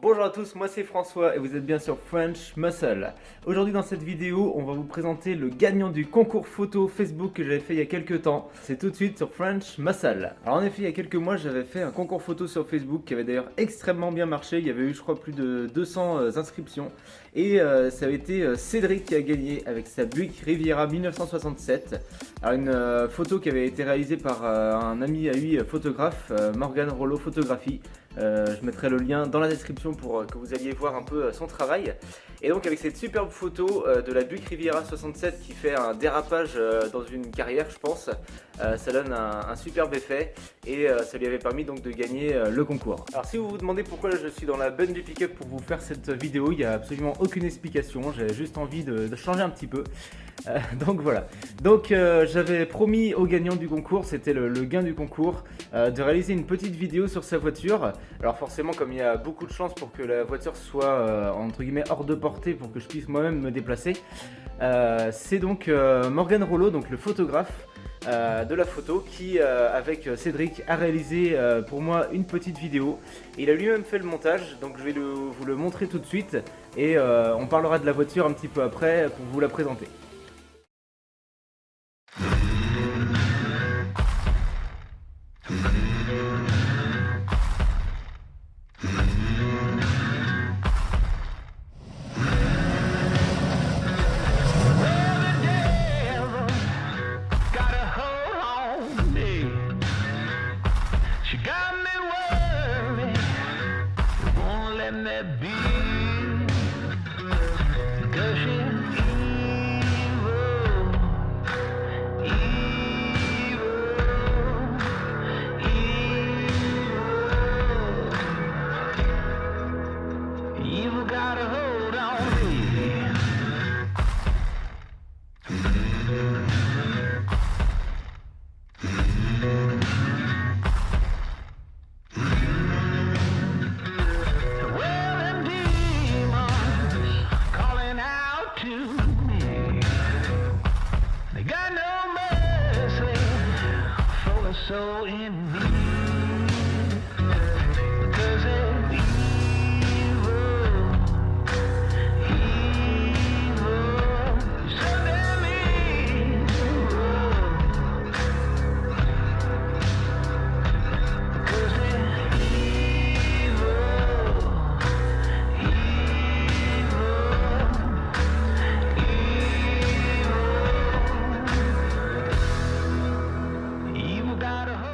Bonjour à tous, moi c'est François et vous êtes bien sur French Muscle. Aujourd'hui dans cette vidéo, on va vous présenter le gagnant du concours photo Facebook que j'avais fait il y a quelques temps. C'est tout de suite sur French Muscle. Alors en effet, il y a quelques mois, j'avais fait un concours photo sur Facebook qui avait d'ailleurs extrêmement bien marché. Il y avait eu, je crois, plus de 200 inscriptions. Et ça avait été Cédric qui a gagné avec sa Buick Riviera 1967. Alors une photo qui avait été réalisée par un ami à lui, photographe, Morgan Rollo Photographie. Je mettrai le lien dans la description pour que vous alliez voir un peu son travail. Et donc avec cette superbe photo de la Buick Riviera 67 qui fait un dérapage dans une carrière, je pense, ça donne un superbe effet et ça lui avait permis donc de gagner le concours. Alors si vous vous demandez pourquoi je suis dans la benne du pick-up pour vous faire cette vidéo, il n'y a absolument aucune explication, j'avais juste envie de changer un petit peu. Donc voilà, donc j'avais promis au gagnant du concours, c'était le gain du concours, de réaliser une petite vidéo sur sa voiture. Alors forcément, comme il y a beaucoup de chances pour que la voiture soit entre guillemets hors de portée pour que je puisse moi-même me déplacer, c'est donc Morgan Rollo, donc le photographe de la photo, qui avec Cédric a réalisé pour moi une petite vidéo. Il a lui-même fait le montage, donc je vais vous le montrer tout de suite et on parlera de la voiture un petit peu après pour vous la présenter. So in me, 'cause they're evil, so damn evil, 'cause they're evil got a hold.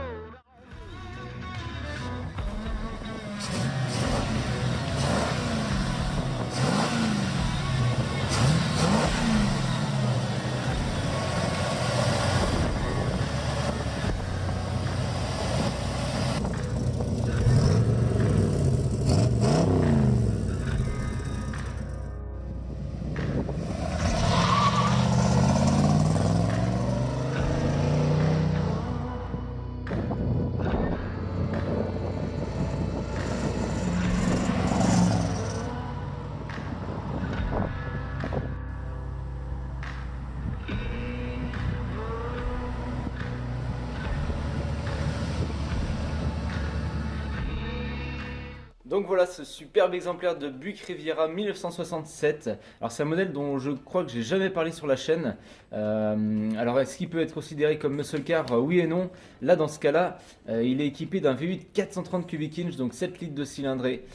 Donc voilà ce superbe exemplaire de Buick Riviera 1967. Alors c'est un modèle dont je crois que j'ai jamais parlé sur la chaîne. Alors est-ce qu'il peut être considéré comme muscle car? Oui et non. Là dans ce cas-là, il est équipé d'un V8 430 cubic inch, donc 7 litres de cylindrée.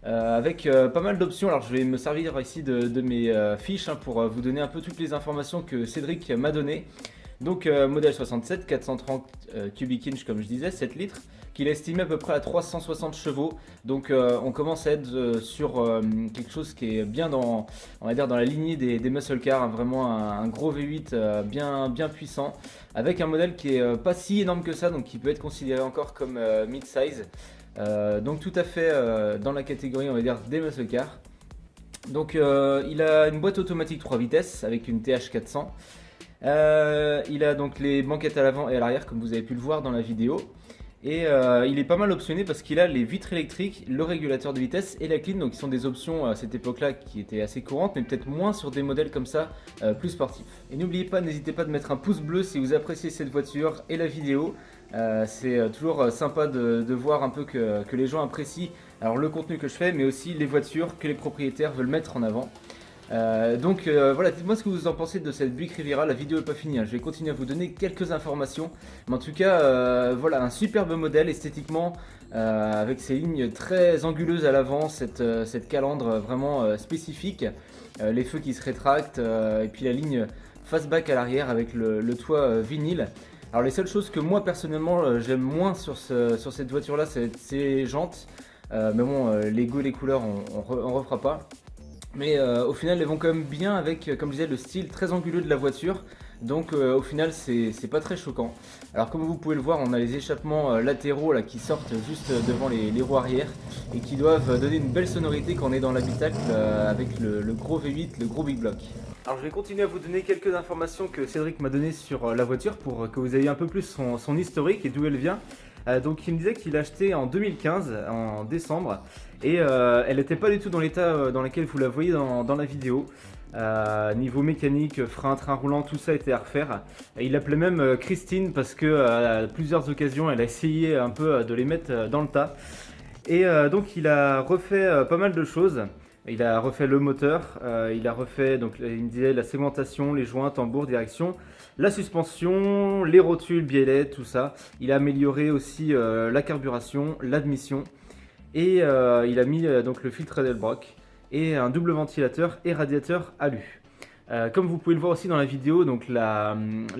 Avec pas mal d'options. Alors je vais me servir ici de mes fiches pour vous donner un peu toutes les informations que Cédric m'a données. Donc modèle 67, 430 cubic inch comme je disais, 7 litres, qu'il estimait à peu près à 360 chevaux. Donc on commence à être sur quelque chose qui est bien dans, on va dire, dans la lignée des muscle cars, hein, vraiment un gros V8 bien puissant, avec un modèle qui est pas si énorme que ça, donc qui peut être considéré encore comme mid-size. Donc tout à fait dans la catégorie, on va dire, des muscle cars. Donc il a une boîte automatique 3 vitesses avec une TH400. Il a donc les banquettes à l'avant et à l'arrière comme vous avez pu le voir dans la vidéo. Et il est pas mal optionné parce qu'il a les vitres électriques, le régulateur de vitesse et la clim, donc qui sont des options à cette époque-là qui étaient assez courantes, mais peut-être moins sur des modèles comme ça, plus sportifs. Et n'oubliez pas, n'hésitez pas de mettre un pouce bleu si vous appréciez cette voiture et la vidéo. C'est toujours sympa de voir un peu que les gens apprécient Alors le contenu que je fais, mais aussi les voitures que les propriétaires veulent mettre en avant. Voilà, dites-moi ce que vous en pensez de cette Buick Riviera. La vidéo n'est pas finie, hein. Je vais continuer à vous donner quelques informations. Mais en tout cas, voilà, un superbe modèle esthétiquement, avec ses lignes très anguleuses à l'avant, cette calandre vraiment spécifique, les feux qui se rétractent, et puis la ligne fastback à l'arrière avec le toit vinyle. Alors les seules choses que moi personnellement j'aime moins sur cette voiture là, c'est ses jantes. Mais bon, les goûts et les couleurs, on refera pas. Mais au final, elles vont quand même bien avec, comme je disais, le style très anguleux de la voiture. Donc au final, c'est pas très choquant. Alors comme vous pouvez le voir, on a les échappements latéraux là, qui sortent juste devant les roues arrière et qui doivent donner une belle sonorité quand on est dans l'habitacle avec le gros V8, le gros Big Block. Alors je vais continuer à vous donner quelques informations que Cédric m'a données sur la voiture pour que vous ayez un peu plus son historique et d'où elle vient. Donc il me disait qu'il l'a acheté en 2015, en décembre, et elle n'était pas du tout dans l'état dans lequel vous la voyez dans la vidéo. Niveau mécanique, frein, train roulant, tout ça était à refaire. Et il l'appelait même Christine parce que à plusieurs occasions elle a essayé un peu de les mettre dans le tas. Et donc il a refait pas mal de choses. Il a refait le moteur, il a refait, donc il me disait, la segmentation, les joints, tambour, direction, la suspension, les rotules, biellets, tout ça. Il a amélioré aussi la carburation, l'admission, et il a mis donc le filtre Edelbrock et un double ventilateur et radiateur alu. Comme vous pouvez le voir aussi dans la vidéo, donc la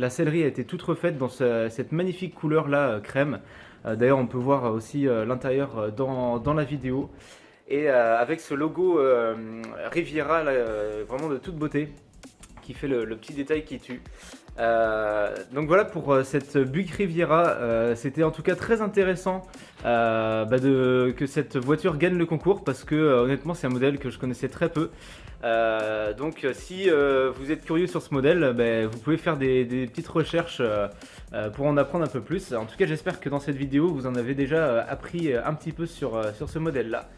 sellerie a été toute refaite dans cette magnifique couleur là, crème. D'ailleurs on peut voir aussi l'intérieur dans la vidéo. Et avec ce logo Riviera là, vraiment de toute beauté, qui fait le petit détail qui tue. Donc voilà pour cette Buick Riviera. C'était en tout cas très intéressant que cette voiture gagne le concours, parce que honnêtement c'est un modèle que je connaissais très peu. Donc si vous êtes curieux sur ce modèle, vous pouvez faire des petites recherches pour en apprendre un peu plus. En tout cas j'espère que dans cette vidéo vous en avez déjà appris un petit peu sur ce modèle là.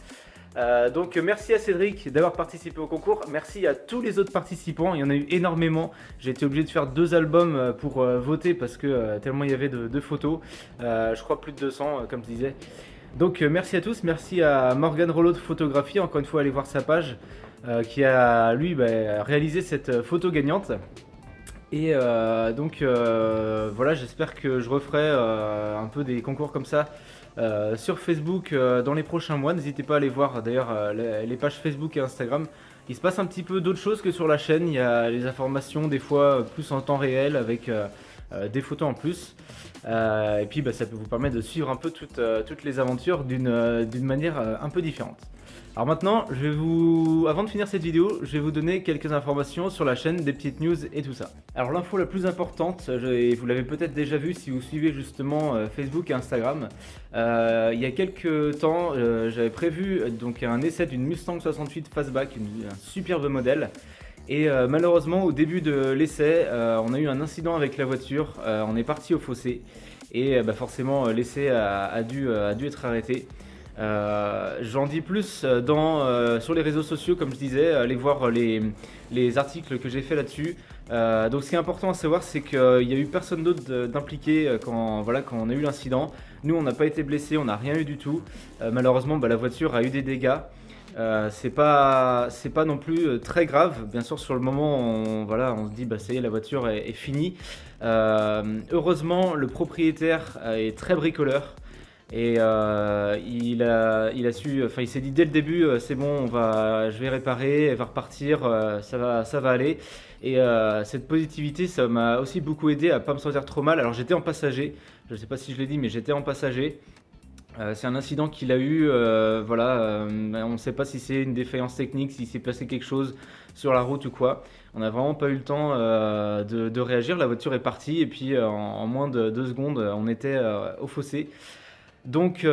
Donc merci à Cédric d'avoir participé au concours, merci à tous les autres participants, il y en a eu énormément. J'ai été obligé de faire 2 albums pour voter parce que tellement il y avait de photos, je crois plus de 200 comme je disais. Donc merci à tous, merci à Morgan Rollo de photographie, encore une fois allez voir sa page, qui a lui réalisé cette photo gagnante. Et voilà, j'espère que je referai un peu des concours comme ça sur Facebook dans les prochains mois. N'hésitez pas à aller voir d'ailleurs les pages Facebook et Instagram. Il se passe un petit peu d'autres choses que sur la chaîne. Il y a les informations des fois plus en temps réel avec des photos en plus. Et puis ça peut vous permettre de suivre un peu toutes les aventures d'une manière un peu différente. Alors maintenant, avant de finir cette vidéo, je vais vous donner quelques informations sur la chaîne, des petites news et tout ça. Alors l'info la plus importante, et vous l'avez peut-être déjà vu si vous suivez justement Facebook et Instagram, il y a quelques temps, j'avais prévu donc un essai d'une Mustang 68 Fastback, un superbe modèle. Et malheureusement au début de l'essai, on a eu un incident avec la voiture, on est parti au fossé et forcément l'essai a dû être arrêté. J'en dis plus sur les réseaux sociaux, comme je disais, allez voir les articles que j'ai fait là-dessus. Donc ce qui est important à savoir, c'est qu'il n'y a eu personne d'autre d'impliqué quand on a eu l'incident. Nous on n'a pas été blessés, on n'a rien eu du tout. Malheureusement la voiture a eu des dégâts. C'est pas non plus très grave. Bien sûr sur le moment on se dit ça y est, la voiture est finie. Heureusement le propriétaire est très bricoleur. Et il s'est dit dès le début, c'est bon, je vais réparer, elle va repartir, ça va aller. Et cette positivité, ça m'a aussi beaucoup aidé à pas me sentir trop mal. Alors j'étais en passager, je ne sais pas si je l'ai dit, mais j'étais en passager. C'est un incident qu'il a eu, on ne sait pas si c'est une défaillance technique, si s'est passé quelque chose sur la route ou quoi. On n'a vraiment pas eu le temps de réagir, la voiture est partie et puis en moins de 2 secondes, on était au fossé. Donc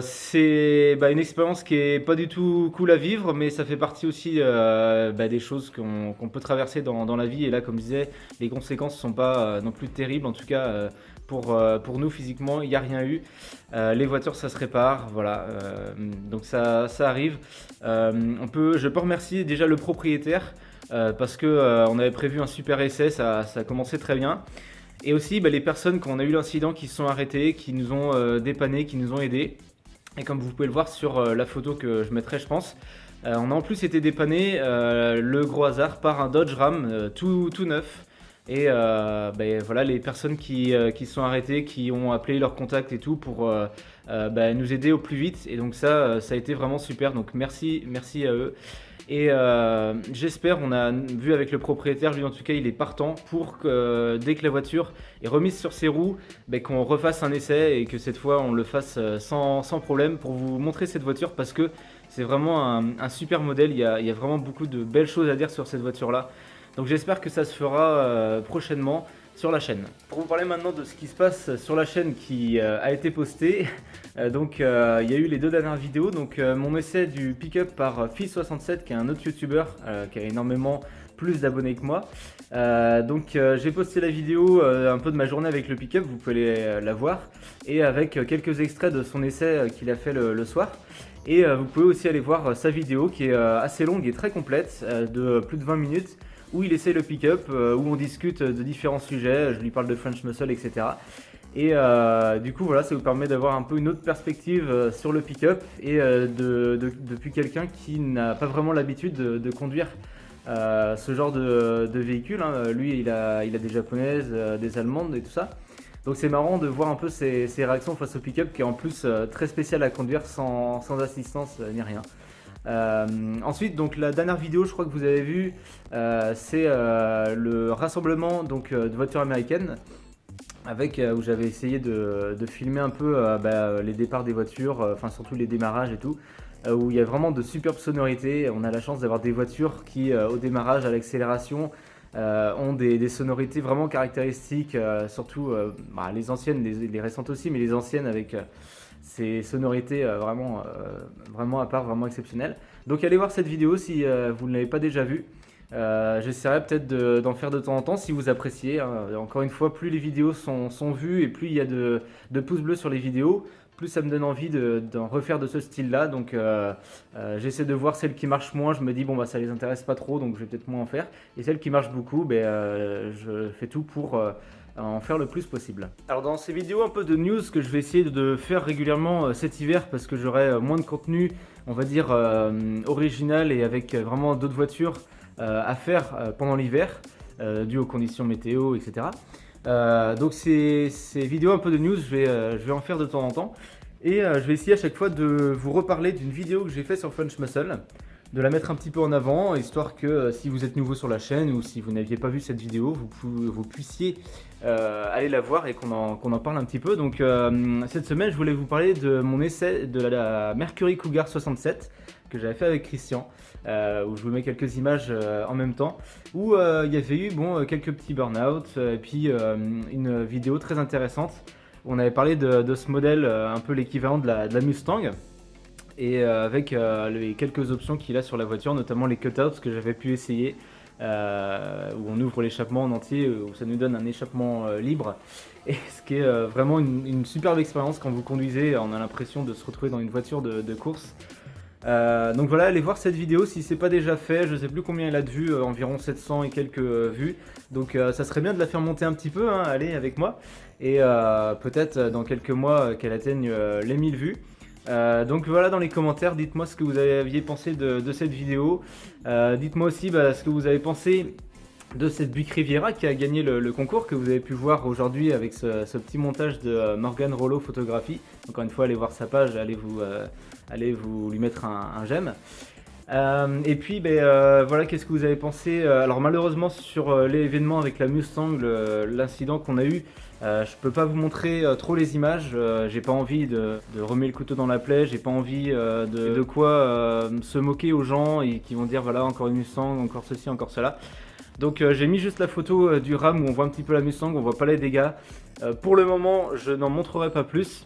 c'est une expérience qui est pas du tout cool à vivre, mais ça fait partie aussi des choses qu'on peut traverser dans la vie. Et là, comme je disais, les conséquences ne sont pas non plus terribles. En tout cas, pour nous physiquement, il n'y a rien eu. Les voitures, ça se répare, voilà. Donc ça arrive. Je peux remercier déjà le propriétaire parce que on avait prévu un super essai, ça a commencé très bien. Et aussi les personnes quand on a eu l'incident qui se sont arrêtées, qui nous ont dépannés, qui nous ont aidés. Et comme vous pouvez le voir sur la photo que je mettrai, je pense, on a en plus été dépanné, le gros hasard, par un Dodge Ram tout neuf. Et voilà, les personnes qui se sont arrêtées, qui ont appelé leurs contacts et tout pour nous aider au plus vite. Et donc ça a été vraiment super. Donc merci à eux. Et j'espère, on a vu avec le propriétaire, lui en tout cas il est partant pour que dès que la voiture est remise sur ses roues, qu'on refasse un essai et que cette fois on le fasse sans problème pour vous montrer cette voiture, parce que c'est vraiment un super modèle. Il y a vraiment beaucoup de belles choses à dire sur cette voiture là. Donc j'espère que ça se fera prochainement sur la chaîne. Pour vous parler maintenant de ce qui se passe sur la chaîne qui a été posté, il y a eu les 2 dernières vidéos. Donc mon essai du pick-up par Phil67, qui est un autre youtubeur qui a énormément plus d'abonnés que moi. J'ai posté la vidéo un peu de ma journée avec le pick-up, vous pouvez la voir, et avec quelques extraits de son essai qu'il a fait le soir. Et vous pouvez aussi aller voir sa vidéo qui est assez longue et très complète, de plus de 20 minutes, où il essaie le pick-up, où on discute de différents sujets, je lui parle de French Muscle, etc. Et du coup voilà, ça vous permet d'avoir un peu une autre perspective sur le pick-up, et depuis quelqu'un qui n'a pas vraiment l'habitude de conduire ce genre de véhicule, hein. Lui il a des japonaises, des allemandes et tout ça. Donc c'est marrant de voir un peu ses réactions face au pick-up, qui est en plus très spécial à conduire sans assistance ni rien. Ensuite, donc la dernière vidéo, je crois que vous avez vu, c'est le rassemblement de voitures américaines, où j'avais essayé de filmer un peu les départs des voitures, enfin surtout les démarrages et tout, où il y a vraiment de superbes sonorités. On a la chance d'avoir des voitures qui, au démarrage, à l'accélération, ont des sonorités vraiment caractéristiques, surtout les anciennes, les récentes aussi, mais les anciennes avec ces sonorités vraiment à part, vraiment exceptionnelles. Donc allez voir cette vidéo si vous ne l'avez pas déjà vue. J'essaierai peut-être d'en faire de temps en temps si vous appréciez, hein. Encore une fois, plus les vidéos sont vues et plus il y a de pouces bleus sur les vidéos, plus ça me donne envie d'en refaire de ce style-là. Donc j'essaie de voir celles qui marchent moins, je me dis ça les intéresse pas trop, donc je vais peut-être moins en faire. Et celles qui marchent beaucoup, je fais tout pour en faire le plus possible. Alors dans ces vidéos un peu de news que je vais essayer de faire régulièrement cet hiver, parce que j'aurai moins de contenu, on va dire original, et avec vraiment d'autres voitures à faire pendant l'hiver, dû aux conditions météo, etc. Donc ces vidéos un peu de news, je vais en faire de temps en temps, et je vais essayer à chaque fois de vous reparler d'une vidéo que j'ai fait sur French Muscle, de la mettre un petit peu en avant, histoire que si vous êtes nouveau sur la chaîne ou si vous n'aviez pas vu cette vidéo, vous puissiez aller la voir et qu'on en parle un petit peu. Donc cette semaine, je voulais vous parler de mon essai de la Mercury Cougar 67 que j'avais fait avec Christian, où je vous mets quelques images en même temps, où il y avait eu quelques petits burn-out, et puis une vidéo très intéressante où on avait parlé de ce modèle, un peu l'équivalent de la Mustang, et avec les quelques options qu'il a sur la voiture, notamment les cutouts que j'avais pu essayer, où on ouvre l'échappement en entier, où ça nous donne un échappement libre, et ce qui est vraiment une superbe expérience. Quand vous conduisez, on a l'impression de se retrouver dans une voiture de course. Donc voilà, allez voir cette vidéo si c'est pas déjà fait. Je sais plus combien elle a de vues, environ 700 et quelques vues. Donc ça serait bien de la faire monter un petit peu, hein, allez avec moi. Et peut-être dans quelques mois qu'elle atteigne les 1000 vues. Donc voilà, dans les commentaires, dites-moi ce que vous aviez pensé de cette vidéo. Dites-moi aussi ce que vous avez pensé de cette Buick Riviera qui a gagné le concours, que vous avez pu voir aujourd'hui avec ce petit montage de Morgan Rollo Photographie. Encore une fois, allez voir sa page, allez vous lui mettre un j'aime. Et puis voilà, qu'est-ce que vous avez pensé? Alors malheureusement sur l'événement avec la Mustang, l'incident qu'on a eu, je peux pas vous montrer trop les images. J'ai pas envie de remettre le couteau dans la plaie, j'ai pas envie de quoi se moquer aux gens et qui vont dire voilà, encore une Mustang, encore ceci, encore cela. Donc j'ai mis juste la photo du RAM où on voit un petit peu la Mustang, on voit pas les dégâts. Pour le moment, je n'en montrerai pas plus.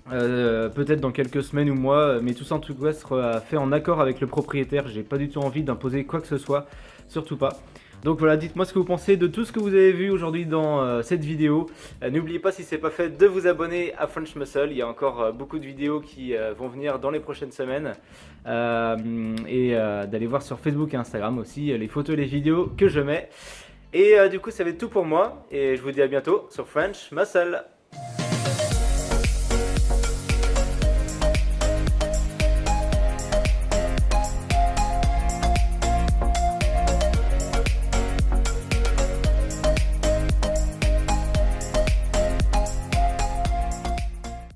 Peut-être dans quelques semaines ou mois, mais tout ça en tout cas sera fait en accord avec le propriétaire. J'ai pas du tout envie d'imposer quoi que ce soit, surtout pas. Donc voilà, dites-moi ce que vous pensez de tout ce que vous avez vu aujourd'hui dans cette vidéo. N'oubliez pas, si c'est pas fait, de vous abonner à French Muscle. Il y a encore beaucoup de vidéos qui vont venir dans les prochaines semaines, et d'aller voir sur Facebook et Instagram aussi les photos et les vidéos que je mets. Et du coup ça va être tout pour moi, et je vous dis à bientôt sur French Muscle.